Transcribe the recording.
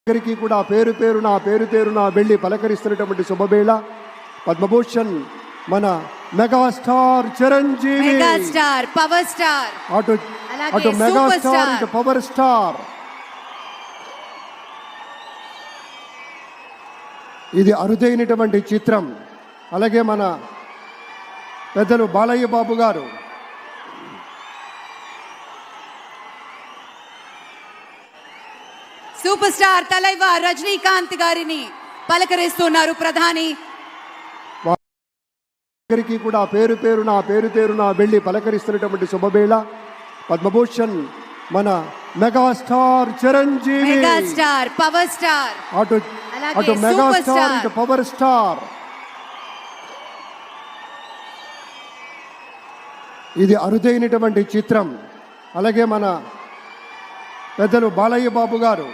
అందరికీ కూడా పేరు పేరున వెళ్ళి పలకరిస్తున్నటువంటి శుభవేళ. పద్మభూషణ్ మన megastar Chiranjeevi, megastar power star, అటు మెగాస్టార్ ఇటు పవర్ స్టార్. ఇది అరుదైనటువంటి చిత్రం. అలాగే మన పెద్దలు బాలయ్య బాబు గారు సూపర్ స్టార్ తలైవర్ రజనీకాంత్ గారిని పలకరిస్తున్నారు ప్రధాని. అందరికీ కూడా పేరు పేరున వెళ్ళి పలకరిస్తున్నటువంటి శుభవేళ. పద్మభూషణ్ మన megastar Chiranjeevi, megastar power star, అటు మెగాస్టార్ ఇటు పవర్ స్టార్. ఇది అరుదైనటువంటి చిత్రం. అలాగే మన పెద్దలు బాలయ్య బాబు గారు